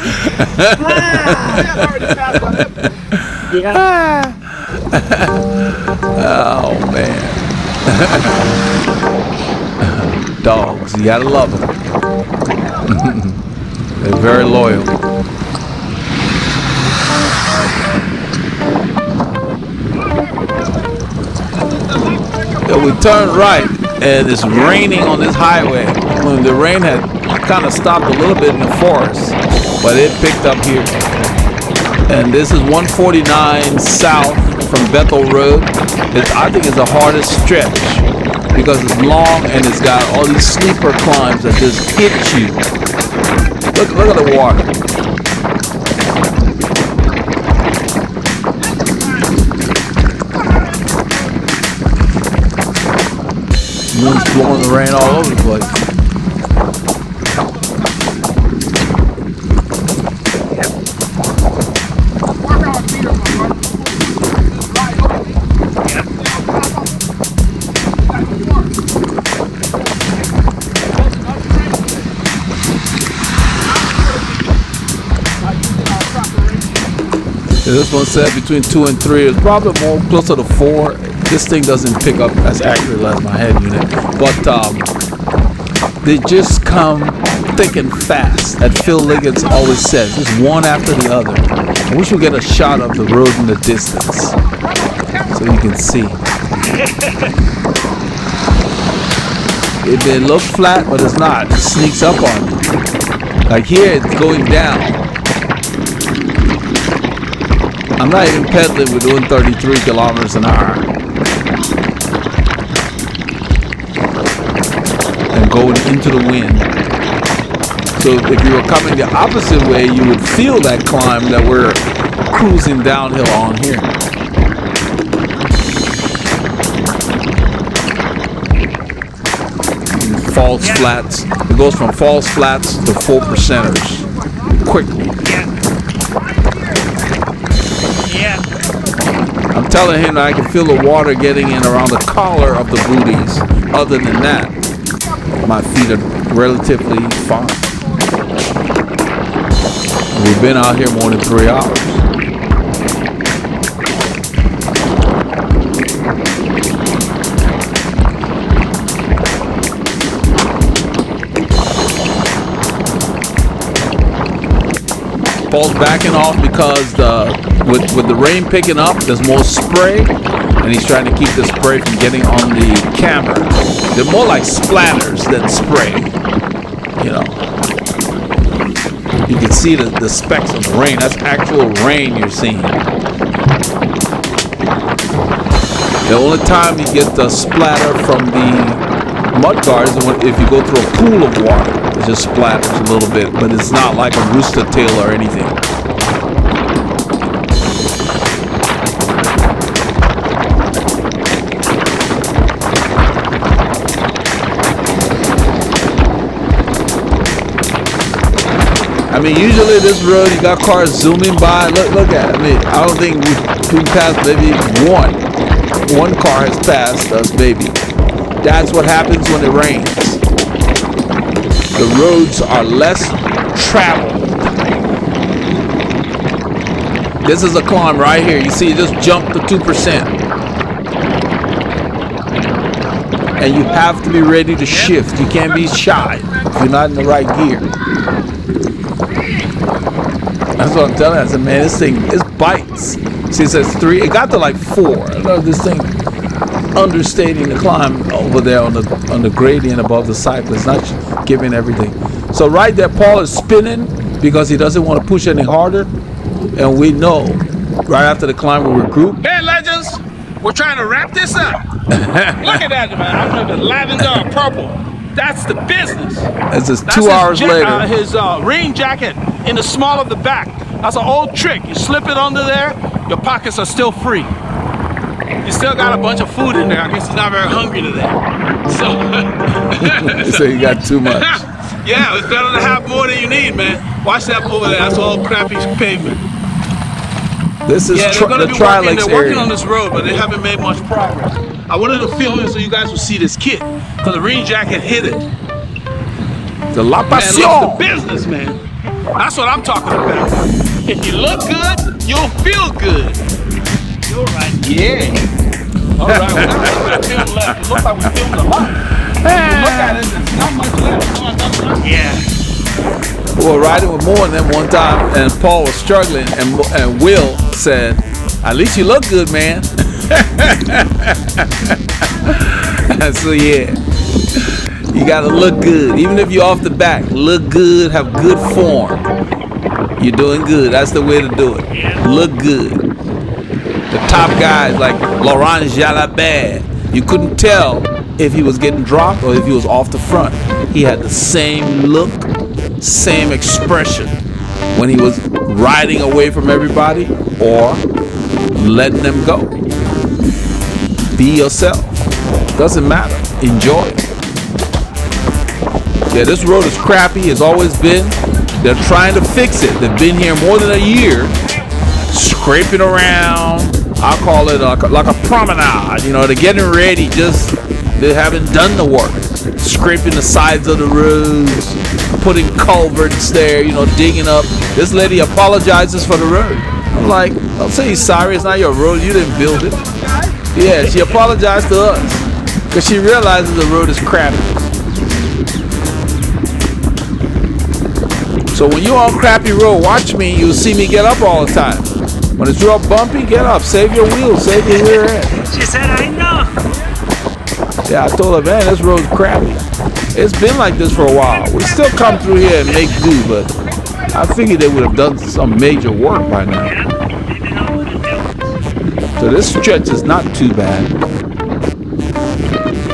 Oh, man. Dogs, you gotta love them. They're very loyal. Yeah, we turned right, and it's raining on this highway. When the rain had kind of stopped a little bit in the forest, but it picked up here. And this is 149 south from Bethel Road. I think it's the hardest stretch, because it's long and it's got all these sleeper climbs that just hit you. Look at the water. Wind's blowing the rain all over the place. This one said between 2 and 3. It's probably more closer to 4. This thing doesn't pick up as accurately as my head unit, but they just come thick and fast. As Phil Liggins always says, just one after the other. I wish we get a shot of the road in the distance so you can see. It looks flat, but it's not. It sneaks up on you. Like here, it's going down. I'm not even pedaling. We're doing 33 kilometers an hour. And going into the wind. So if you were coming the opposite way, you would feel that climb that we're cruising downhill on here. False flats. It goes from false flats to 4%ers quickly. Yeah. I'm telling him that I can feel the water getting in around the collar of the booties. Other than that, my feet are relatively fine. We've been out here more than 3 hours. Paul's backing off because with the rain picking up, there's more spray, and he's trying to keep the spray from getting on the camera. They're more like splatters than spray, you know. You can see the specks of the rain. That's actual rain you're seeing. The only time you get the splatter from the mud guards is if you go through a pool of water. It just splatters a little bit, but it's not like a rooster tail or anything. I mean, usually this road, you got cars zooming by. Look at it. I mean, I don't think we passed maybe one car has passed us, maybe. That's what happens when it rains. The roads are less traveled. This is a climb right here. You see, it just jumped to 2%. And you have to be ready to shift. You can't be shy if you're not in the right gear. That's what I'm telling you. I said, man, this thing, it bites. See, it says 3. It got to like 4. I love this thing understating the climb over there on the gradient above the cyclist, not giving everything. So right there, Paul is spinning because he doesn't want to push any harder. And we know right after the climb we regroup. Hey, legends, we're trying to wrap this up. Look at that, man. I don't know if it's lavender or purple. That's the business. This is 2 hours later. His rain jacket in the small of the back. That's an old trick. You slip it under there, your pockets are still free. You still got a bunch of food in there. I guess he's not very hungry today. So you got too much. Yeah, it's better to have more than you need, man. Watch that over there. That's all crappy pavement. This is they're gonna the be Tri-Lakes working, they're working area. on this road, but they haven't made much progress. I wanted to film it so you guys would see this kit, because the rain jacket hit it. The La Man, Passion. look, the business, man. That's what I'm talking about. If you look good, you'll feel good. You're right. Yeah. All right. Well, that's what we filmed left. It looks like we filmed a lot. If you look at it, there's not much left. Yeah. We were riding with more than them one time, and Paul was struggling, and Will said, "At least you look good, man." So yeah, you gotta look good, even if you're off the back. Look good, have good form. You're doing good. That's the way to do it. Look good. The top guys like Laurent Jalabert, you couldn't tell if he was getting dropped or if he was off the front. He had the same look, same expression when he was riding away from everybody or letting them go. Be yourself. Doesn't matter. Enjoy it. Yeah, this road is crappy. It's always been. They're trying to fix it. They've been here more than a year, scraping around. I'll call it like a promenade. You know, they're getting ready. Just they haven't done the work. Scraping the sides of the roads, putting culverts there. You know, digging up. This lady apologizes for the road. I'm like, don't say you're sorry. It's not your road. You didn't build it. Yeah, she apologized to us because she realizes the road is crappy. So when you're on crappy road, watch me. You'll see me get up all the time. When it's real bumpy, get up. Save your wheels. Save your rear end. She said, I know. Yeah, I told her, man, this road's crappy. It's been like this for a while. We still come through here and make do, but I figured they would have done some major work by now. So this stretch is not too bad.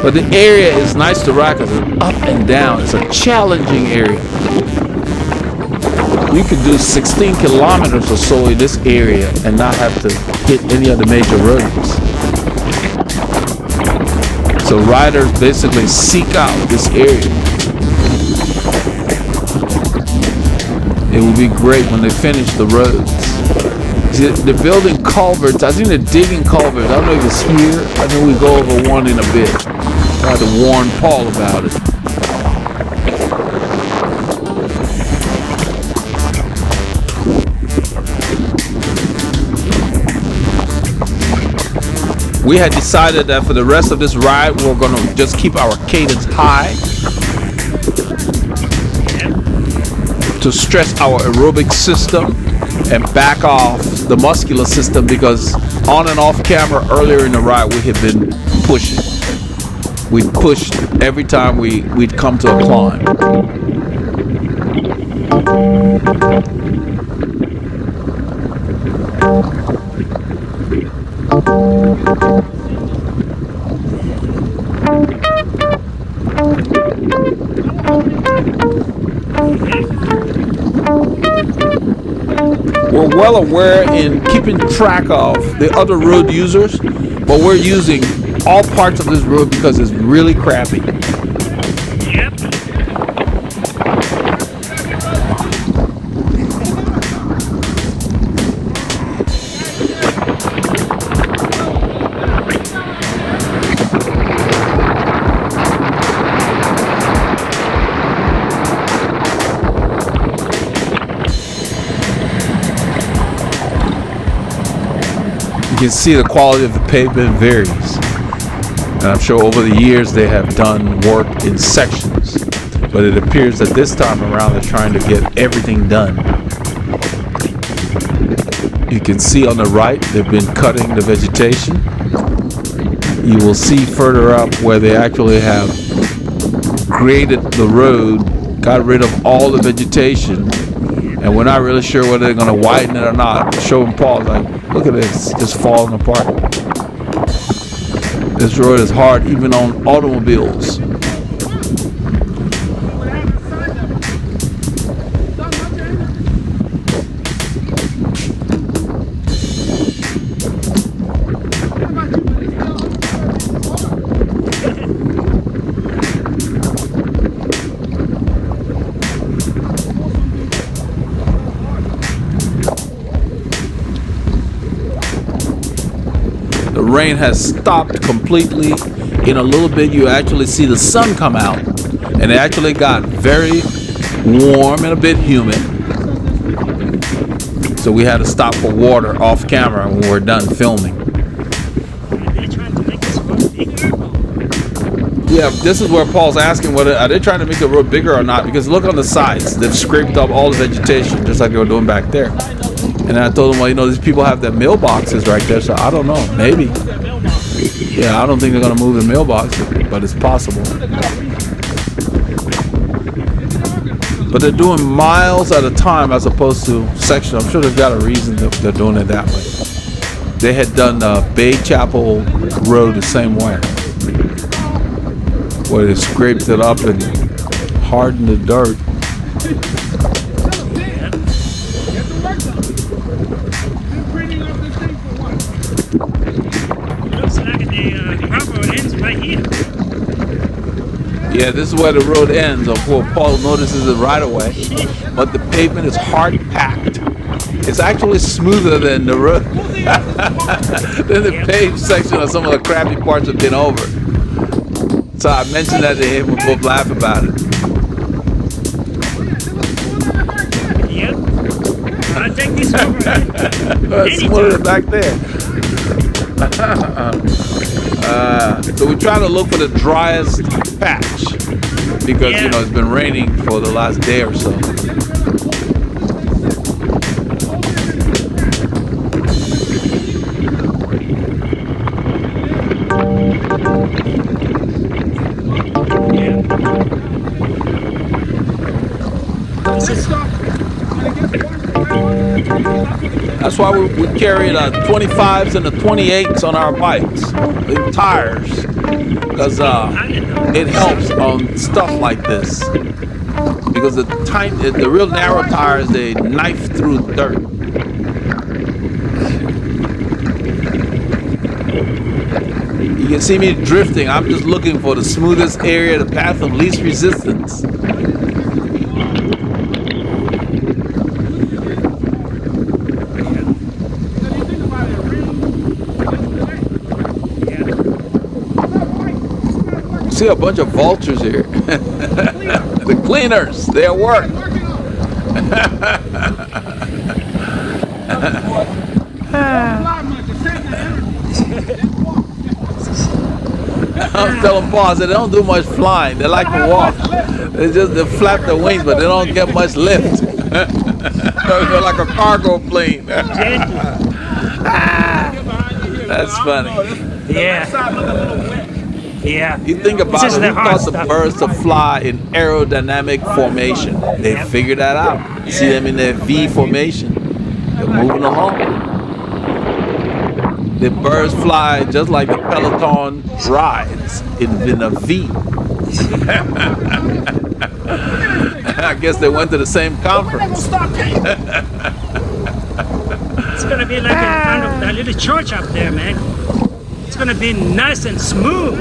But the area is nice to ride because it's up and down. It's a challenging area. You could do 16 kilometers or so in this area and not have to hit any of the major roads. So riders basically seek out this area. It will be great when they finish the roads. See, they're building culverts. I think they're digging culverts. I don't know if it's here. I know we go over one in a bit. I had to warn Paul about it. We had decided that for the rest of this ride, we're going to just keep our cadence high to stress our aerobic system and back off the muscular system, because on and off camera earlier in the ride, we had been pushing. We pushed every time we'd come to a climb. We're well aware in keeping track of the other road users, but we're using all parts of this road because it's really crappy. Yep. You can see the quality of the pavement varies. And I'm sure over the years they have done work in sections. But it appears that this time around they're trying to get everything done. You can see on the right they've been cutting the vegetation. You will see further up where they actually have graded the road, got rid of all the vegetation, and we're not really sure whether they're going to widen it or not. Showing Paul, like, look at this, just falling apart. This road is hard even on automobiles. The rain has stopped completely. In a little bit you actually see the sun come out, and it actually got very warm and a bit humid. So we had to stop for water off camera when we were done filming. They're trying to make this road bigger. Yeah, this is where Paul's asking whether are they trying to make the road bigger or not, because look on the sides, they've scraped up all the vegetation just like they were doing back there. And I told him, well, you know, these people have their mailboxes right there, so I don't know, maybe. Yeah, I don't think they're going to move the mailbox, but it's possible. But they're doing miles at a time as opposed to sections. I'm sure they've got a reason that they're doing it that way. They had done Bay Chapel Road the same way, where they scraped it up and hardened the dirt. Yeah, this is where the road ends, of course. Paul notices it right away. But the pavement is hard packed. It's actually smoother than the road, than the paved section of some of the crappy parts have been over. So I mentioned that to him, we both laugh about it. Yep. I'll take this Smoother back there. So we try to look for the driest patch because you know it's been raining for the last day or so. That's why we carry the 25s and the 28s on our bikes, the tires, because it helps on stuff like this. Because the real narrow tires, they knife through dirt. You can see me drifting. I'm just looking for the smoothest area, the path of least resistance. See a bunch of vultures here. The cleaners, they're at work. I'm telling Paul, I said they don't do much flying. They like to walk. They flap their wings, but they don't get much lift. They're like a cargo plane. That's funny. Yeah. Yeah. You think about it, who taught the birds to fly in aerodynamic formation? They figured that out. You see them in their V formation. They're moving along. The birds fly just like the Peloton rides in a V. I guess they went to the same conference. It's gonna be like in front of that little church up there, man. It's gonna be nice and smooth.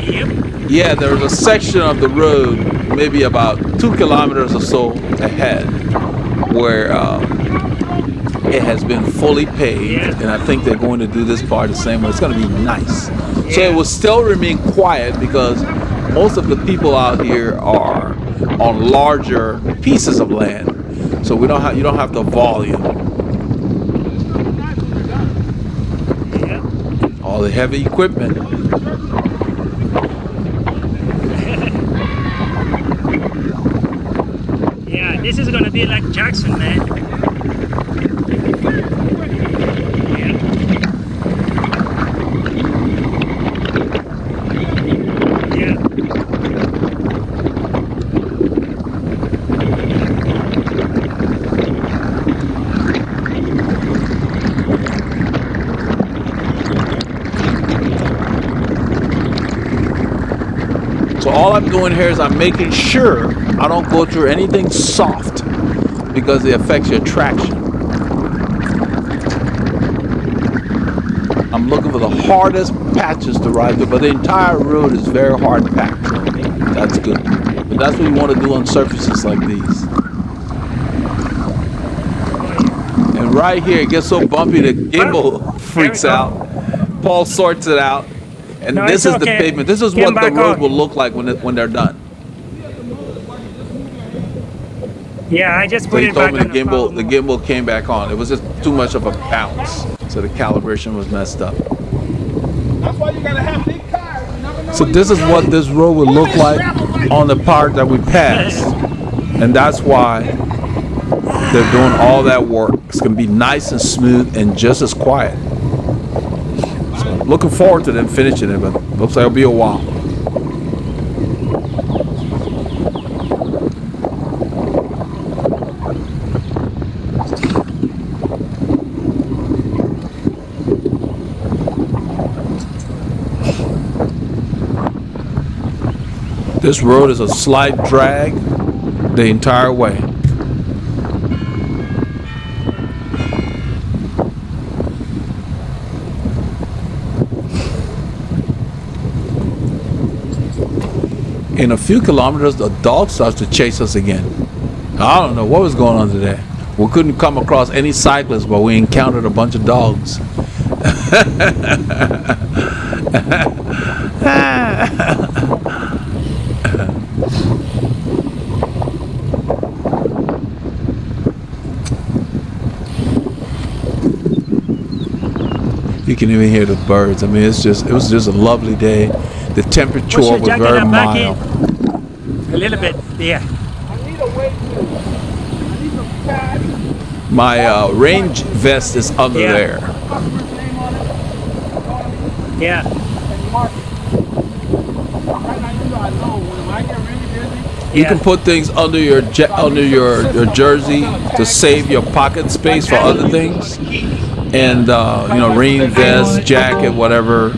Yep. Yeah, there's a section of the road, maybe about 2 kilometers or so ahead, where it has been fully paved, and I think they're going to do this part the same way. It's going to be nice. So it will still remain quiet because most of the people out here are on larger pieces of land, so you don't have the volume. All the heavy equipment. Yeah, this is gonna be like Jackson, man. So all I'm doing here is I'm making sure I don't go through anything soft because it affects your traction. I'm looking for the hardest patches to ride through, but the entire road is very hard packed. That's good. But that's what you want to do on surfaces like these. And right here it gets so bumpy the gimbal freaks out. Paul sorts it out. And No, this it's is the okay. pavement. This is Get what the back road on. will look like when they're done. Yeah, I just So put he it told back me on the gimbal came back on. It was just too much of a bounce, so the calibration was messed up. That's why you gotta have big tires. You never know So when this you is what this road would look like on the part that we passed, and that's why they're doing all that work. It's gonna be nice and smooth and just as quiet. So looking forward to them finishing it, but looks like it'll be a while. This road is a slight drag the entire way. In a few kilometers, the dog starts to chase us again. I don't know what was going on today. We couldn't come across any cyclists, but we encountered a bunch of dogs. You can even hear the birds. I mean, it was just a lovely day. The temperature Push your was jacket very up back mild. in. A little bit, yeah. My rain vest is under Yeah. there. Yeah. You can put things under your your jersey to save your pocket space for other things. And you know, rain vest, jacket, whatever,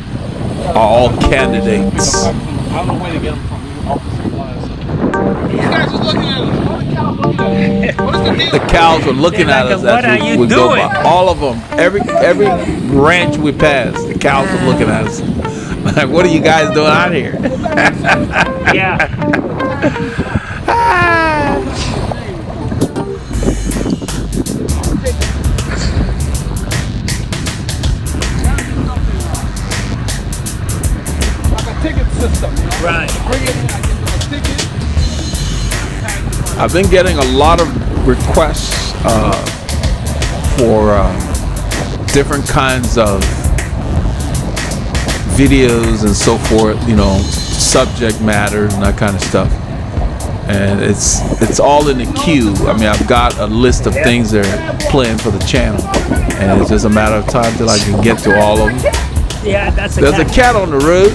are all candidates. I don't know where to get them from. You guys just looking at us. What is the deal? The cows are looking They're at like, us "What are as you we go doing?" by. All of them, every ranch we pass, the cows are looking at us. Like, what are you guys doing out here? Yeah. Right. I've been getting a lot of requests for different kinds of videos and so forth, you know, subject matter and that kind of stuff. And it's all in the queue. I mean, I've got a list of things that are planned for the channel, and it's just a matter of time till I can get to all of them. Yeah, that's a There's a cat. cat on the road,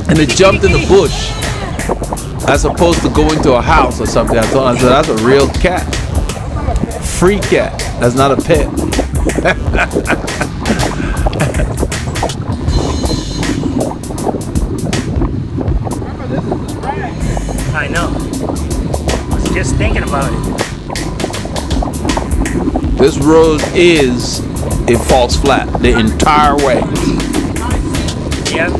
and it jumped in the bush as opposed to go into a house or something. I told him, I said, that's a real cat. Free cat. That's not a pet. I know. I was just thinking about it. This road it falls flat the entire way. Yep.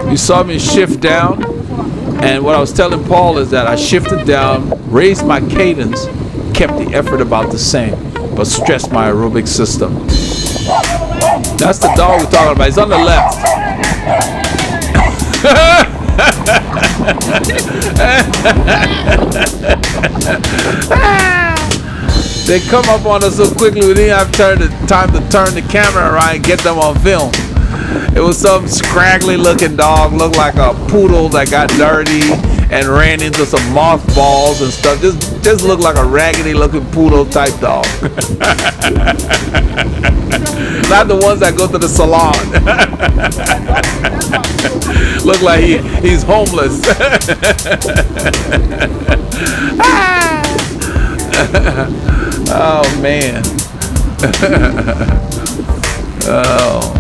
You saw me shift down, and what I was telling Paul is that I shifted down, raised my cadence, kept the effort about the same, but stressed my aerobic system. That's the dog we're talking about. He's on the left. They come up on us so quickly we didn't have time to turn the camera around and get them on film. It was some scraggly looking dog, looked like a poodle that got dirty and ran into some mothballs and stuff. Just looked like a raggedy looking poodle type dog. Not the ones that go to the salon. Look like he's homeless. Oh man. Oh.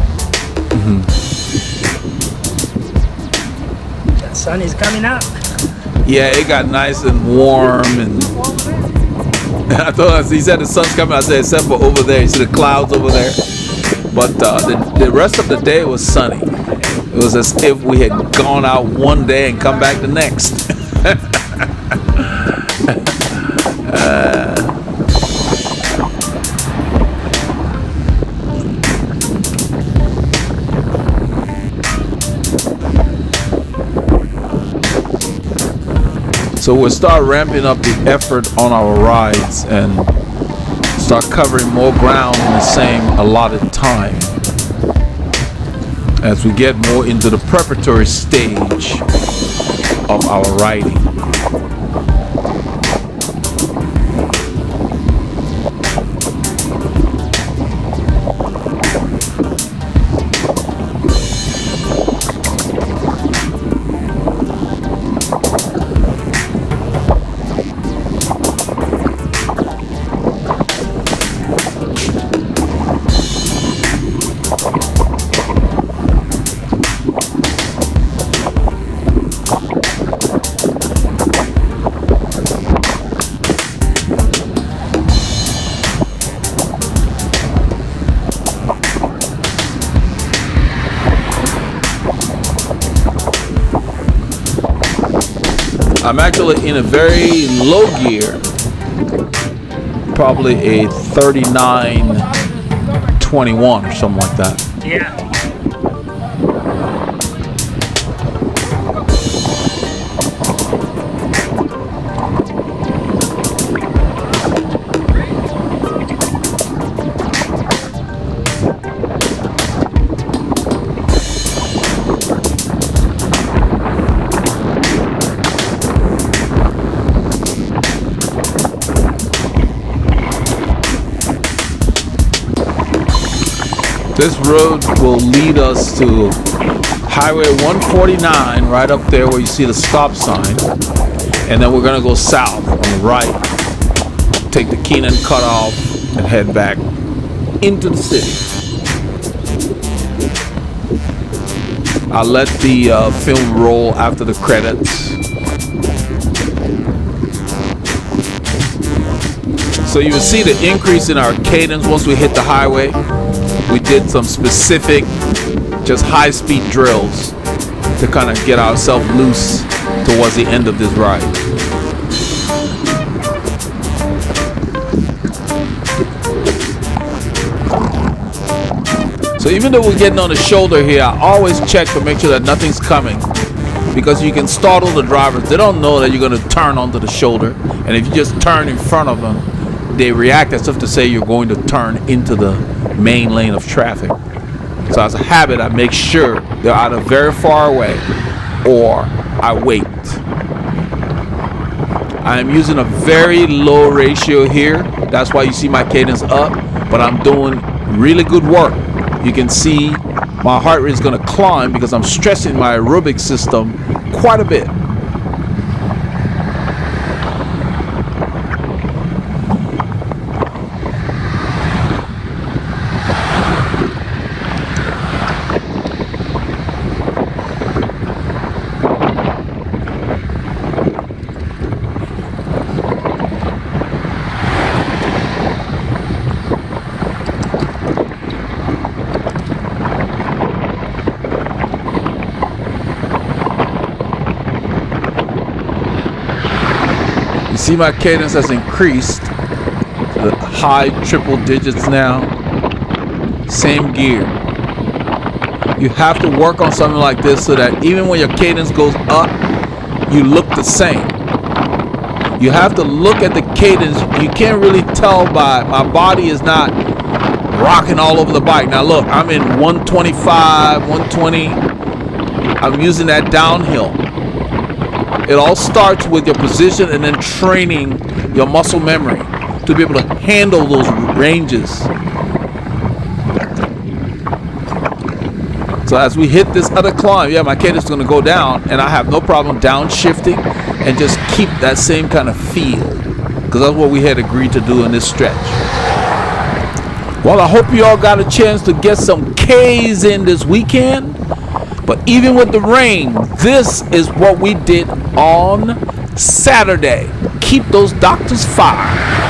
The sun is coming up. Yeah, it got nice and warm, and I thought he said the sun's coming. I said except for over there, you see the clouds over there. But the rest of the day was sunny. It was as if we had gone out one day and come back the next. So we'll start ramping up the effort on our rides and start covering more ground in the same allotted time as we get more into the preparatory stage of our riding. I'm actually in a very low gear, probably a 39-21 or something like that. Yeah. This road will lead us to Highway 149, right up there where you see the stop sign. And then we're gonna go south on the right, take the Keenan cutoff and head back into the city. I'll let the film roll after the credits. So you will see the increase in our cadence once we hit the highway. We did some specific, just high-speed drills to kind of get ourselves loose towards the end of this ride. So even though we're getting on the shoulder here, I always check to make sure that nothing's coming, because you can startle the drivers. They don't know that you're going to turn onto the shoulder, and if you just turn in front of them, they react as if to say you're going to turn into the main lane of traffic. So as a habit, I make sure they're either very far away or I wait. I am using a very low ratio here. That's why you see my cadence up, but I'm doing really good work. You can see my heart rate is going to climb because I'm stressing my aerobic system quite a bit. See, my cadence has increased to the high triple digits now. Same gear. You have to work on something like this so that even when your cadence goes up, you look the same. You have to look at the cadence. You can't really tell by my body is not rocking all over the bike. Now look, I'm in 125, 120. I'm using that downhill. It all starts with your position and then training your muscle memory to be able to handle those ranges. So as we hit this other climb, yeah, my cadence is going to go down, and I have no problem downshifting and just keep that same kind of feel, because that's what we had agreed to do in this stretch. Well, I hope you all got a chance to get some K's in this weekend. But even with the rain, this is what we did on Saturday. Keep those doctors fired.